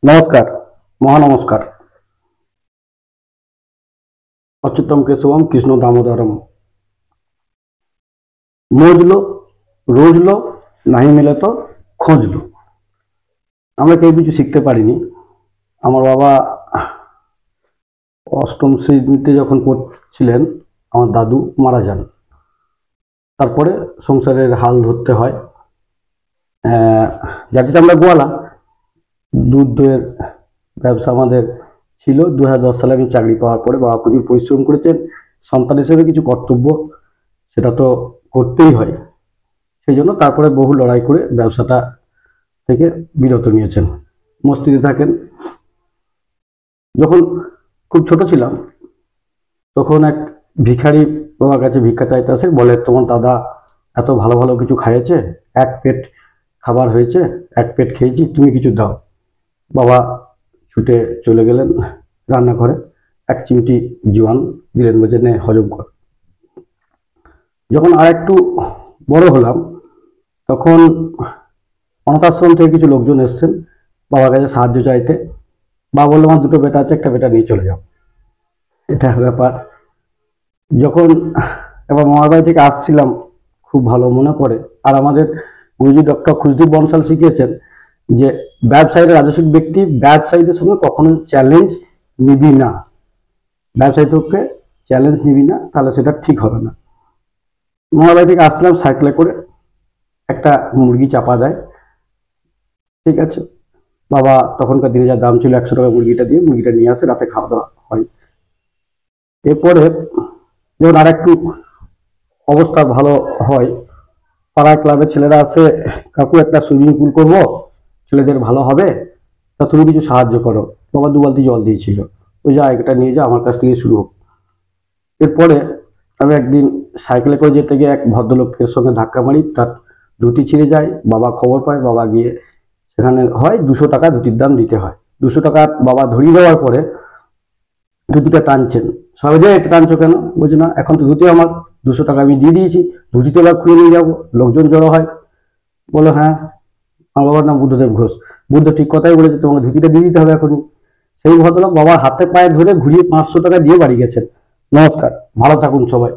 नमस्कार महानमस्कार अच्युतम केशवम कृष्ण दामोदरम मोज लो रोज लो नहीं मिले तो खोज लो। আমরা কেউ কিছু শিখতে পারিনি। আমার বাবা অষ্টম শ্রেণীতে যখন পড়ছিলেন আমার দাদু মারা যান। তারপরে সংসারের হাল ধরতে হয়। জাতিতে আমরা গোয়ালা, দুধ দইয়ের ব্যবসা আমাদের ছিল। 2010 সালে আমি চাকরি পাওয়ার পরে বাবা প্রচুর পরিশ্রম করেছেন। সন্তান হিসেবে কিছু কর্তব্য সেটা তো করতেই হয়, সেই জন্য তারপরে বহু লড়াই করে ব্যবসাটা থেকে বিরত নিয়েছেন। মস্তিতে থাকেন। যখন খুব ছোট ছিলাম তখন এক ভিখারি বাবার কাছে ভিক্ষা চাইতে আসে, বলে তোমার দাদা এত ভালো ভালো কিছু খাইয়েছে, এক পেট খাবার হয়েছে, এক পেট খেয়েছি, তুমি কিছু দাও। বাবা ছুটে চলে গেলেন রান্নাঘরে, এক চিমটি জোয়ান দিলেন, বলছে নে হজম কর। যখন আর একটু বড় হলাম তখন অনাথ আশ্রম থেকে কিছু লোকজন এসছেন বাবার কাছে সাহায্য চাইতে। বাবা বললো আমার দুটো বেটা আছে, একটা বেটা নিয়ে চলে যাও। এটা ব্যাপার। যখন এবার মামার বাড়ি থেকে আসছিলাম খুব ভালো মনে পড়ে। আর আমাদের গুরুজি ডক্টর খুশদীপ বনশাল শিখিয়েছেন যে ব্যবসায়ীরা রাজস্বিক ব্যক্তি ব্যবসায়ীদের সঙ্গে কখনো চ্যালেঞ্জ নিবি না। ব্যবসায়ীদেরকে চ্যালেঞ্জ নিবি না, তাহলে সেটা ঠিক হবে না। মামার বাড়ি থেকে আসছিলাম সাইকেলে করে, একটা মুরগি চাপা দেয়, ঠিক আছে। বাবা তখনকার দিনে যা দাম ছিল 100 টাকা মুরগিটা দিয়ে মুরগিটা নিয়ে আসে, রাতে খাওয়া দাওয়া হয়। এরপরে যখন আর একটু অবস্থা ভালো হয়, পাড়ার ক্লাবের ছেলেরা আসে, কাকু একটা সুইমিং পুল করবো, ছেলেদের ভালো হবে, তা তুমি কিছু সাহায্য করো। বাবা 2 বালতি জল দিয়েছিল, ওই যা এটা নিয়ে যা, আমার কাছ থেকে শুরু হোক। এরপরে আমি একদিন সাইকেলে করে যেতে গিয়ে এক ভদ্রলোকের সঙ্গে ধাক্কা মারি, তার ধুতি ছিঁড়ে যায়। বাবা খবর পায়, বাবা গিয়ে সেখানে হয় 200 টাকা ধুতির দাম দিতে হয়। 200 টাকা বাবা ধরিয়ে দেওয়ার পরে ধুতিটা টানছেন, সবাই যে এটা টানছো কেন? বলছে না এখন তো ধুতি আমার 200 টাকা আমি দিয়ে দিয়েছি, ধুতিতে এবার খুলে নিয়ে যাবো। লোকজন জড়ো হয়, বলো হ্যাঁ আমার বাবার নাম বুদ্ধদেব ঘোষ। বুদ্ধ ঠিক কথাই বলেছে, তোমাকে ধুতিটা দিয়ে দিতে হবে এখনই। সেই ভদ্রলোক বাবার হাতে পায়ে ধরে ঘুরিয়ে 500 টাকা দিয়ে বাড়ি গেছেন। নমস্কার, ভালো থাকুন সবাই।